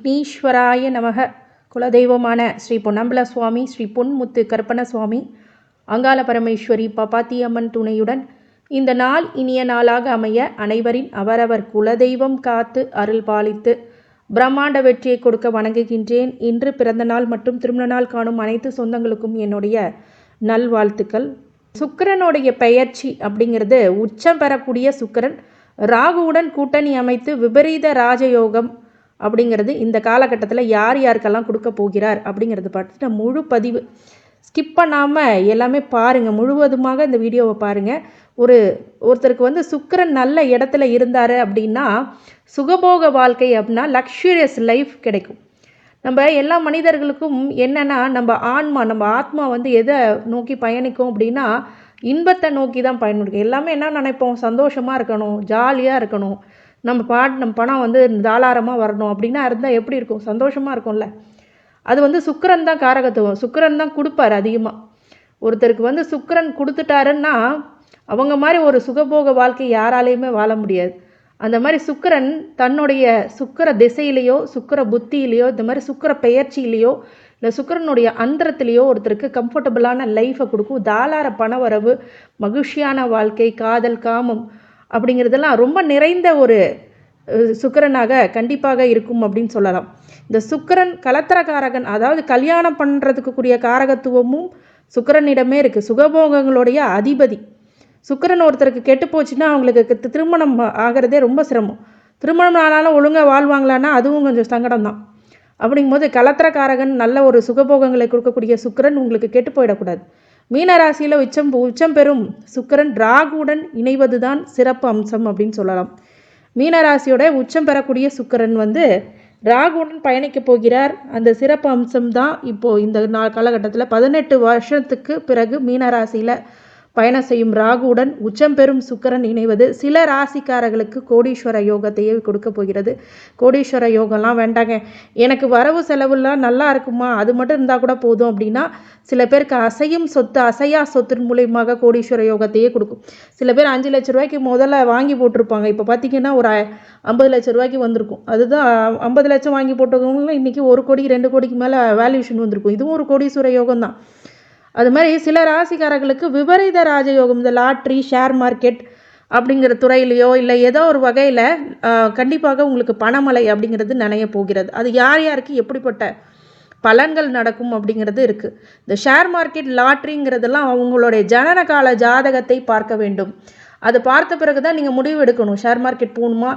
விக்னேஸ்வராய நமக. குலதெய்வமான ஸ்ரீ பொன்னம்பல சுவாமி, ஸ்ரீ பொன்முத்து கருப்பண சுவாமி, அங்காள பரமேஸ்வரி பப்பாத்தியம்மன் துணையுடன் இந்த நாள் இனிய நாளாக அமைய அனைவரின் அவரவர் குலதெய்வம் காத்து அருள் பாலித்து பிரம்மாண்ட வெற்றியை கொடுக்க வணங்குகின்றேன். இன்று பிறந்த நாள் மற்றும் திருமண நாள் காணும் அனைத்து சொந்தங்களுக்கும் என்னுடைய நல்வாழ்த்துக்கள். சுக்கிரனுடைய பெயர்ச்சி அப்படிங்கிறது உச்சம் பெறக்கூடிய சுக்கிரன் ராகுவுடன் கூட்டணி அமைத்து விபரீத ராஜயோகம் அப்படிங்கிறது இந்த காலகட்டத்தில் யார் யாருக்கெல்லாம் கொடுக்க போகிறார் அப்படிங்கிறது பார்த்துட்டு முழு பதிவு ஸ்கிப் பண்ணாமல் எல்லாமே பாருங்கள், முழுவதுமாக இந்த வீடியோவை பாருங்கள். ஒருத்தருக்கு சுக்கிரன் நல்ல இடத்துல இருந்தார் அப்படின்னா சுகபோக வாழ்க்கை அப்படின்னா லக்ஸூரியஸ் லைஃப் கிடைக்கும். நம்ம எல்லா மனிதர்களுக்கும் என்னென்னா நம்ம ஆத்மா எதை நோக்கி பயணிக்கும் அப்படின்னா இன்பத்தை நோக்கி தான் பயணிக்கும். எல்லாமே என்ன நினைப்போம், சந்தோஷமாக இருக்கணும், ஜாலியாக இருக்கணும், நம்ம பணம் தாராளமாக வரணும் அப்படின்னா இருந்தால் எப்படி இருக்கும், சந்தோஷமாக இருக்கும்ல. அது சுக்கிரன் தான் காரகத்துவம், சுக்கிரன் தான் கொடுப்பார் அதிகமாக. ஒருத்தருக்கு சுக்கிரன் கொடுத்துட்டாருன்னா அவங்க மாதிரி ஒரு சுகபோக வாழ்க்கை யாராலையுமே வாழ முடியாது. அந்த மாதிரி சுக்கிரன் தன்னுடைய சுக்கிர திசையிலையோ சுக்கிர புத்தியிலையோ இந்த மாதிரி சுக்கிர பெயர்ச்சியிலையோ இல்லை சுக்கிரனுடைய அந்தரத்திலேயோ ஒருத்தருக்கு கம்ஃபர்டபுளான லைஃப்பை கொடுக்கும். தாராள பண வரவு, மகிழ்ச்சியான வாழ்க்கை, காதல், காமம் அப்படிங்கிறதெல்லாம் ரொம்ப நிறைந்த ஒரு சுக்கிரனாக கண்டிப்பாக இருக்கும் அப்படின்னு சொல்லலாம். இந்த சுக்கிரன் கலத்திரக்காரகன், அதாவது கல்யாணம் பண்ணுறதுக்குரிய காரகத்துவமும் சுக்கிரனிடமே இருக்குது. சுகபோகங்களுடைய அதிபதி சுக்கிரன் ஒருத்தருக்கு கெட்டு போச்சுன்னா அவங்களுக்கு திருமணம் ஆகிறதே ரொம்ப சிரமம். திருமணம் ஆனாலும் ஒழுங்காக வாழ்வாங்களான்னா அதுவும் கொஞ்சம் சங்கடம் தான். அப்படிங்கும்போது கலத்திரக்காரகன் நல்ல ஒரு சுகபோகங்களை கொடுக்கக்கூடிய சுக்கிரன் உங்களுக்கு கெட்டு போயிடக்கூடாது. மீனராசியில் உச்சம் பெறும் சுக்கிரன் ராகுவுடன் இணைவது தான் சிறப்பு அம்சம் அப்படின்னு சொல்லலாம். மீனராசியோட உச்சம் பெறக்கூடிய சுக்கிரன் ராகுவுடன் பயணிக்க போகிறார். அந்த சிறப்பு அம்சம் தான் இப்போது இந்த காலகட்டத்தில் 18 வருஷத்துக்கு பிறகு மீனராசியில் பயணம் செய்யும் ராகுவுடன் உச்சம் பெறும் சுக்கிரன் இணைவது சில ராசிக்காரர்களுக்கு கோடீஸ்வர யோகத்தையே கொடுக்க போகிறது. கோடீஸ்வர யோகம்லாம் வேண்டாங்க, எனக்கு வரவு செலவுலாம் நல்லா இருக்குமா, அது மட்டும் இருந்தால் கூட போதும் அப்படின்னா சில பேருக்கு அசையா சொத்தின் மூலியமாக கோடீஸ்வர யோகத்தையே கொடுக்கும். சில பேர் 5 லட்ச ரூபாய்க்கு முதல்ல வாங்கி போட்டிருப்பாங்க, இப்போ பார்த்திங்கன்னா ஒரு 50 லட்ச ரூபாய்க்கு வந்திருக்கும். அதுதான் 50 லட்சம் வாங்கி போட்டவங்களும் இன்றைக்கி 1 கோடி 2 கோடிக்கு மேலே வேல்யூஷன் வந்திருக்கும். இதுவும் ஒரு கோடீஸ்வர யோகம் தான். அது மாதிரி சில ராசிக்காரர்களுக்கு விபரீத ராஜயோகம், இந்த லாட்ரி, ஷேர் மார்க்கெட் அப்படிங்கிற துறையிலையோ இல்லை ஏதோ ஒரு வகையில் கண்டிப்பாக உங்களுக்கு பணமழை அப்படிங்கிறது நனைய போகிறது. அது யார் யாருக்கு எப்படிப்பட்ட பலன்கள் நடக்கும் அப்படிங்கிறது இருக்குது. இந்த ஷேர் மார்க்கெட், லாட்ரிங்கிறதெல்லாம் அவங்களுடைய ஜனன கால ஜாதகத்தை பார்க்க வேண்டும். அதை பார்த்த பிறகு தான் நீங்கள் முடிவு எடுக்கணும், ஷேர் மார்க்கெட் போகணுமா,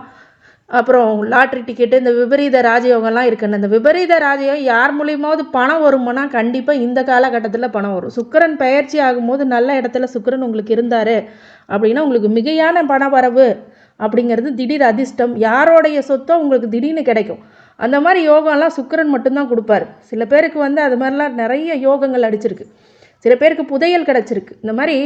அப்புறம் லாட்ரி டிக்கெட்டு, இந்த விபரீத ராஜயோகம்லாம் இருக்குன்னு. இந்த விபரீத ராஜயோகம் யார் மூலியமாவது பணம் வருமானா கண்டிப்பாக இந்த காலகட்டத்தில் பணம் வரும். சுக்கிரன் பெயர்ச்சி ஆகும்போது நல்ல இடத்துல சுக்கிரன் உங்களுக்கு இருந்தார் அப்படின்னா உங்களுக்கு மிகையான பண வரவு அப்படிங்கிறது திடீர் அதிர்ஷ்டம், யாரோடைய சொத்தோ உங்களுக்கு திடீர்னு கிடைக்கும். அந்த மாதிரி யோகம்லாம் சுக்கிரன் மட்டும்தான் கொடுப்பார். சில பேருக்கு அது மாதிரிலாம் நிறைய யோகங்கள் அடிச்சிருக்கு, சில பேருக்கு புதையல் கிடச்சிருக்கு. இந்த மாதிரி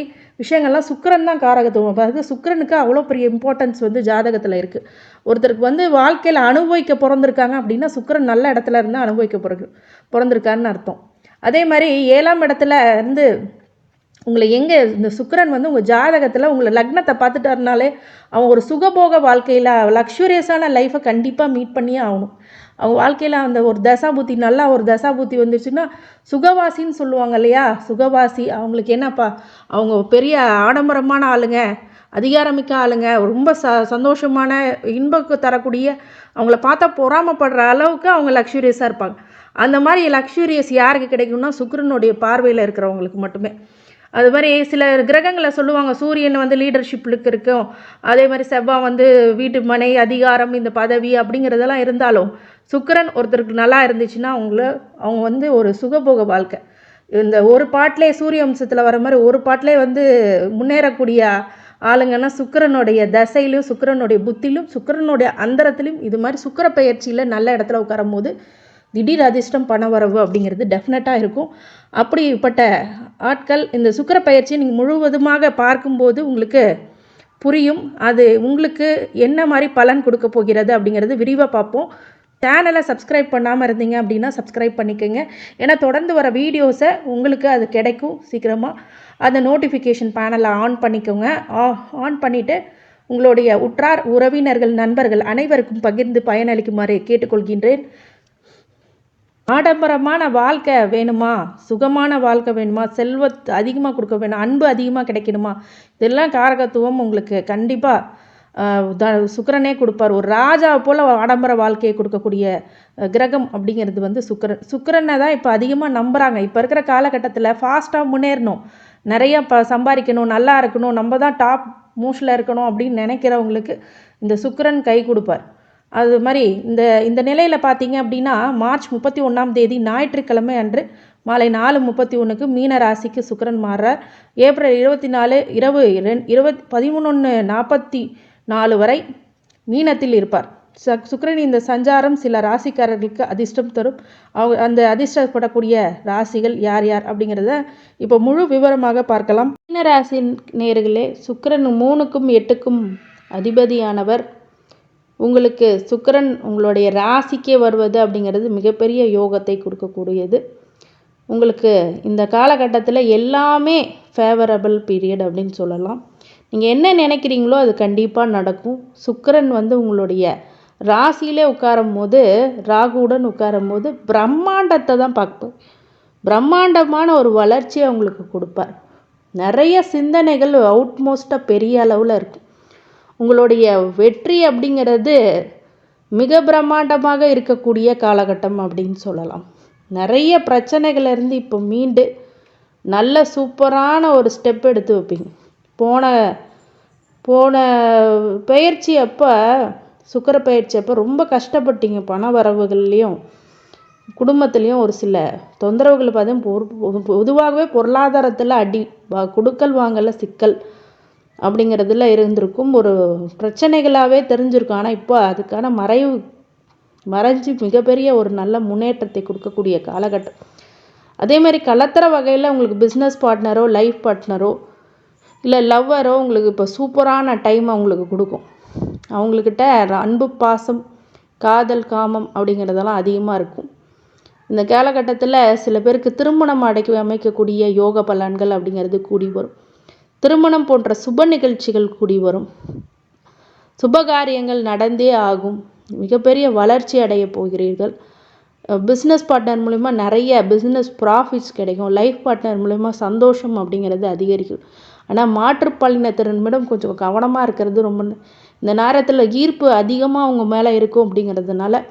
விஷயங்கள்லாம் சுக்கிரன் தான் காரகத்துவம். அதாவது சுக்கிரனுக்கு அவ்வளோ பெரிய இம்பார்ட்டன்ஸ் ஜாதகத்தில் இருக்குது. ஒருத்தருக்கு வாழ்க்கையில் அனுபவிக்க பிறந்திருக்காங்க அப்படின்னா சுக்கிரன் நல்ல இடத்துல இருந்தால் அனுபவிக்க பிறந்திருக்காருன்னு அர்த்தம். அதே மாதிரி 7ஆம் இடத்துல உங்களை எங்கே இந்த சுக்கிரன் உங்கள் ஜாதகத்தில் உங்களை லக்னத்தை பார்த்துட்டாருனாலே அவன் ஒரு சுகபோக வாழ்க்கையில் லக்ஸூரியஸான லைஃப்பை கண்டிப்பாக மீட் பண்ணியே ஆகணும். அவங்க வாழ்க்கையில் அந்த ஒரு தசாபுத்தி, நல்லா ஒரு தசாபுத்தி வந்துருச்சுன்னா சுகவாசின்னு சொல்லுவாங்க இல்லையா, சுகவாசி. அவங்களுக்கு என்னப்பா, அவங்க பெரிய ஆடம்பரமான ஆளுங்க, அதிகாரமிக்க ஆளுங்க, ரொம்ப சந்தோஷமான இன்பக்கு தரக்கூடிய, அவங்கள பார்த்தா பொறாமப்படுற அளவுக்கு அவங்க லக்ஸூரியஸாக இருப்பாங்க. அந்த மாதிரி லக்ஸூரியஸ் யாருக்கு கிடைக்கும்னா சுக்கிரனுடைய பார்வையில் இருக்கிறவங்களுக்கு மட்டுமே. அது மாதிரி சில கிரகங்களை சொல்லுவாங்க, சூரியன் லீடர்ஷிப்புக்கு இருக்கும், அதே மாதிரி செவ்வாய் வீட்டு மனை, அதிகாரம், இந்த பதவி அப்படிங்கிறதெல்லாம் இருந்தாலும் சுக்கிரன் ஒருத்தருக்கு நல்லா இருந்துச்சுன்னா அவங்க ஒரு சுகபோக வாழ்க்கை. இந்த ஒரு பாட்டிலே சூரிய வம்சத்தில் வர மாதிரி ஒரு பாட்டிலே முன்னேறக்கூடிய ஆளுங்கன்னா சுக்கிரனுடைய தசையிலும் சுக்கிரனுடைய புத்திலும் சுக்கிரனுடைய அந்தரத்திலும் இது மாதிரி சுக்கிர பெயர்ச்சியில் நல்ல இடத்துல உட்காரும் போது திடீர் அதிர்ஷ்டம், பண வரவு அப்படிங்கிறது டெஃபினட்டாக இருக்கும். அப்படிப்பட்ட ஆட்கள் இந்த சுக்கிர பயிற்சியை நீங்கள் முழுவதுமாக பார்க்கும்போது உங்களுக்கு புரியும், அது உங்களுக்கு என்ன மாதிரி பலன் கொடுக்க போகிறது அப்படிங்கிறது விரிவாக பார்ப்போம். சேனலை சப்ஸ்கிரைப் பண்ணாமல் இருந்தீங்க அப்படின்னா சப்ஸ்கிரைப் பண்ணிக்கோங்க. ஏன்னா தொடர்ந்து வர வீடியோஸை உங்களுக்கு அது கிடைக்கும் சீக்கிரமாக. அந்த நோட்டிஃபிகேஷன் பேனலை ஆன் பண்ணிக்கோங்க. ஆன் பண்ணிவிட்டு உங்களுடைய உற்றார், உறவினர்கள், நண்பர்கள் அனைவருக்கும் பகிர்ந்து பயனளிக்குமாறு கேட்டுக்கொள்கின்றேன். ஆடம்பரமான வாழ்க்கை வேணுமா, சுகமான வாழ்க்கை வேணுமா, செல்வத்தை அதிகமாக கொடுக்க வேணும், அன்பு அதிகமாக கிடைக்கணுமா, இதெல்லாம் காரகத்துவம் உங்களுக்கு கண்டிப்பாக சுக்கிரனே கொடுப்பார். ஒரு ராஜாவை போல் ஆடம்பர வாழ்க்கையை கொடுக்கக்கூடிய கிரகம் அப்படிங்கிறது வந்து சுக்கிரனை தான் இப்போ அதிகமாக நம்புகிறாங்க. இப்போ இருக்கிற காலகட்டத்தில் ஃபாஸ்ட்டாக முன்னேறணும், நிறைய சம்பாதிக்கணும், நல்லா இருக்கணும், நம்ம தான் டாப் மோஸ்டில் இருக்கணும் அப்படின்னு நினைக்கிறவங்களுக்கு இந்த சுக்கிரன் கை கொடுப்பார். அது மாதிரி இந்த நிலையில் பார்த்தீங்க அப்படின்னா மார்ச் 31 ஞாயிற்றுக்கிழமை அன்று மாலை 4:31 மீன ராசிக்கு சுக்கிரன் மாறுறார். ஏப்ரல் 24 இரவு 11:44 வரை மீனத்தில் இருப்பார். சுக்கிரன் இந்த சஞ்சாரம் சில ராசிக்காரர்களுக்கு அதிர்ஷ்டம் தரும். அந்த அதிர்ஷ்டப்படக்கூடிய ராசிகள் யார் யார் அப்படிங்கிறத இப்போ முழு விவரமாக பார்க்கலாம். மீன ராசி நேயர்களே, சுக்கிரன் 3க்கும் 8க்கும் அதிபதியானவர். உங்களுக்கு சுக்கிரன் உங்களுடைய ராசிக்கே வருவது அப்படிங்கிறது மிகப்பெரிய யோகத்தை கொடுக்கக்கூடியது. உங்களுக்கு இந்த காலகட்டத்தில் எல்லாமே ஃபேவரபிள் பீரியட் அப்படின்னு சொல்லலாம். நீங்கள் என்ன நினைக்கிறீங்களோ அது கண்டிப்பாக நடக்கும். சுக்கிரன் வந்து உங்களுடைய ராசியிலே உட்காரும் போது, ராகுவுடன் உட்காரும் போது பிரம்மாண்டத்தை தான் பார்ப்போம். பிரம்மாண்டமான ஒரு வளர்ச்சியை உங்களுக்கு கொடுப்பார். நிறைய சிந்தனைகள் அவுட்மோஸ்ட்டாக பெரிய அளவில் இருக்கும். உங்களுடைய வெற்றி அப்படிங்கிறது மிக பிரம்மாண்டமாக இருக்கக்கூடிய காலகட்டம் அப்படின்னு சொல்லலாம். நிறைய பிரச்சனைகளிலிருந்து இப்போ மீண்டு நல்ல சூப்பரான ஒரு ஸ்டெப் எடுத்து வைப்பீங்க. போன பயிற்சி அப்போ, சுக்கிர பயிற்சி அப்போ ரொம்ப கஷ்டப்பட்டீங்க. பண வரவுகள்லேயும் குடும்பத்துலேயும் ஒரு சில தொந்தரவுகள் பார்த்தீங்கன்னா பொதுவாகவே பொருளாதாரத்தில் கொடுக்கல் வாங்கல சிக்கல் அப்படிங்கிறதுல இருந்திருக்கும். ஒரு பிரச்சனைகளாகவே தெரிஞ்சிருக்கும். ஆனால் இப்போ அதுக்கான மறைஞ்சு மிகப்பெரிய ஒரு நல்ல முன்னேற்றத்தை கொடுக்கக்கூடிய காலகட்டம். அதேமாதிரி கலத்தர வகையில் உங்களுக்கு பிஸ்னஸ் பார்ட்னரோ, லைஃப் பார்ட்னரோ, இல்லை லவ்வரோ உங்களுக்கு இப்போ சூப்பரான டைம் அவங்களுக்கு கொடுக்கும். அவங்கக்கிட்ட அன்பு, பாசம், காதல், காமம் அப்படிங்கிறதெல்லாம் அதிகமாக இருக்கும். இந்த காலகட்டத்தில் சில பேருக்கு திருமணம் அமைக்கக்கூடிய யோக பலன்கள் அப்படிங்கிறது கூடி வரும். திருமணம் போன்ற சுப நிகழ்ச்சிகள் கூடி வரும். சுபகாரியங்கள் நடந்தே ஆகும். மிகப்பெரிய வளர்ச்சி அடைய போகிறீர்கள். பிஸ்னஸ் பார்ட்னர் மூலிமா நிறைய பிஸ்னஸ் ப்ராஃபிட்ஸ் கிடைக்கும். லைஃப் பார்ட்னர் மூலிமா சந்தோஷம் அப்படிங்கிறது அதிகரிக்கும். ஆனால் மாற்றுப்பாலினத்தினரிடம் கொஞ்சம் கவனமாக இருக்கிறது ரொம்ப. இந்த நேரத்தில் ஈர்ப்பு அதிகமாக அவங்க மேலே இருக்கும். அப்படிங்கிறதுனால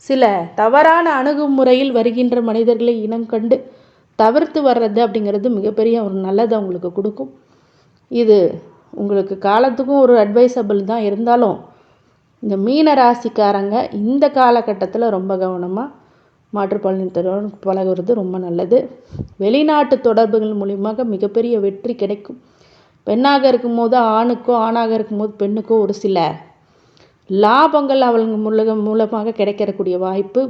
சில தவறான அணுகுமுறையில் வருகின்ற மனிதர்களை இனம் கண்டு தவிர்த்து வர்றது அப்படிங்கிறது மிகப்பெரிய ஒரு நல்லதை அவங்களுக்கு கொடுக்கும். இது உங்களுக்கு காலத்துக்கும் ஒரு அட்வைசபிள் தான். இருந்தாலும் இந்த மீன ராசிக்காரங்க இந்த காலகட்டத்தில் ரொம்ப கவனமாக மாற்றுப்பாலினத்தோடு பழகுறது ரொம்ப நல்லது. வெளிநாட்டு தொடர்புகள் மூலியமாக மிகப்பெரிய வெற்றி கிடைக்கும். பெண்ணாக இருக்கும்போது ஆணுக்கோ, ஆணாக இருக்கும்போது பெண்ணுக்கோ ஒரு சில லாபங்கள் அவங்க மூலமாக கிடைக்கக்கூடிய வாய்ப்பு.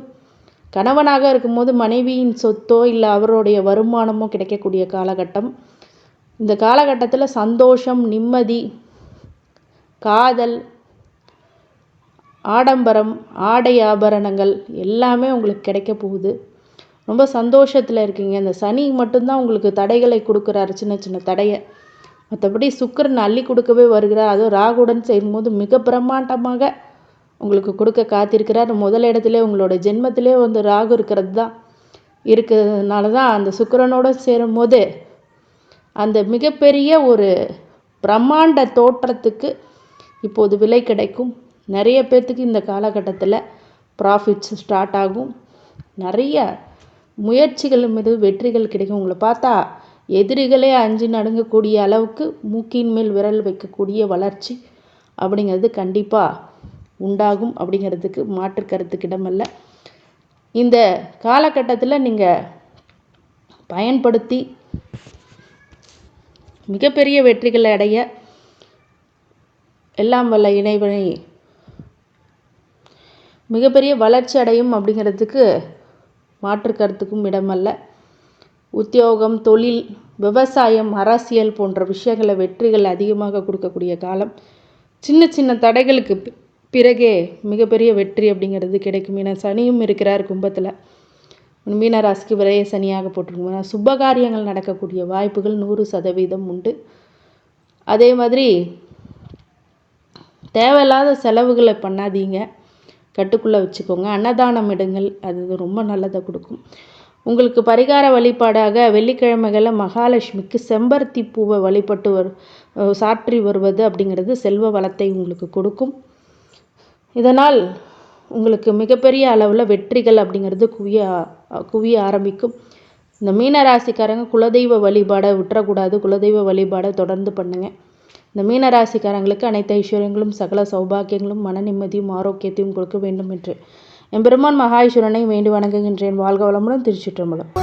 கணவனாக இருக்கும்போது மனைவியின் சொத்தோ இல்லை அவருடைய வருமானமோ கிடைக்கக்கூடிய காலகட்டம். இந்த காலகட்டத்தில் சந்தோஷம், நிம்மதி, காதல், ஆடம்பரம், ஆடை ஆபரணங்கள் எல்லாமே உங்களுக்கு கிடைக்க போகுது. ரொம்ப சந்தோஷத்தில் இருக்கீங்க. இந்த சனி மட்டும்தான் உங்களுக்கு தடைகளை கொடுக்குறாரு, சின்ன சின்ன தடையை. மற்றபடி சுக்கிரன் அள்ளி கொடுக்கவே வருகிறார். அதுவும் ராகுடன் சேரும்போது மிக பிரம்மாண்டமாக உங்களுக்கு கொடுக்க காத்திருக்கிறார். முதல் இடத்துல உங்களோட ஜென்மத்திலே வந்து ராகு இருக்கிறதுனால தான் அந்த சுக்கிரனோடு சேரும்போது அந்த மிகப்பெரிய ஒரு பிரம்மாண்ட தோற்றத்துக்கு இப்போது விலை கிடைக்கும். நிறைய பேர்த்துக்கு இந்த காலகட்டத்தில் ப்ராஃபிட்ஸ் ஸ்டார்ட் ஆகும். நிறைய முயற்சிகள் மீது வெற்றிகள் கிடைக்கும். உங்களை பார்த்தா எதிரிகளே அஞ்சு நடுங்கக்கூடிய அளவுக்கு மூக்கின் மேல் விரல் வைக்கக்கூடிய வளர்ச்சி அப்படிங்கிறது கண்டிப்பாக உண்டாகும். அப்படிங்கிறதுக்கு மாற்று கருத்துக்கு இடமல்ல. இந்த காலகட்டத்தில் நீங்கள் பயன்படுத்தி மிகப்பெரிய வெற்றிகளை அடைய எல்லாம் வல்ல இறைவனை மிகப்பெரிய வளர்ச்சி அடையும். அப்படிங்கிறதுக்கு மாற்று கருத்துக்கும் இடமல்ல. உத்தியோகம், தொழில், விவசாயம், அரசியல் போன்ற விஷயங்களை வெற்றிகள் அதிகமாக கொடுக்கக்கூடிய காலம். சின்ன சின்ன தடைகளுக்கு பிறகே மிகப்பெரிய வெற்றி அப்படிங்கிறது கிடைக்கும். ஏன்னா சனியும் இருக்கிறார் கும்பத்தில். மீனராசிக்கு விரைய சனியாக போட்டிருக்கோம். சுபகாரியங்கள் நடக்கக்கூடிய வாய்ப்புகள் 100% உண்டு. அதே மாதிரி தேவையில்லாத செலவுகளை பண்ணாதீங்க. கட்டுக்குள்ளே வச்சுக்கோங்க. அன்னதானம் இடுங்கள், அது ரொம்ப நல்லதை கொடுக்கும். உங்களுக்கு பரிகார வழிபாடாக வெள்ளிக்கிழமைகளில் மகாலட்சுமிக்கு செம்பருத்தி பூவை வழிபட்டு சாற்றி வருவது அப்படிங்கிறது செல்வ வளத்தை உங்களுக்கு கொடுக்கும். இதனால் உங்களுக்கு மிகப்பெரிய அளவில் வெற்றிகள் அப்படிங்கிறது குவிய ஆரம்பிக்கும். இந்த மீனராசிக்காரங்க குலதெய்வ வழிபாடை விட்டுறக்கூடாது. குலதெய்வ வழிபாடை தொடர்ந்து பண்ணுங்கள். இந்த மீனராசிக்காரங்களுக்கு அனைத்து ஐஸ்வர்யங்களும் சகல சௌபாக்கியங்களும் மன நிம்மதியும் ஆரோக்கியத்தையும் கொடுக்க வேண்டும் என்று எம்பெருமான் மகாஈஸ்வரனை வேண்டி வணங்குகின்றேன். வாழ்க வளமுடன். திருச்சிற்றம்பலம்.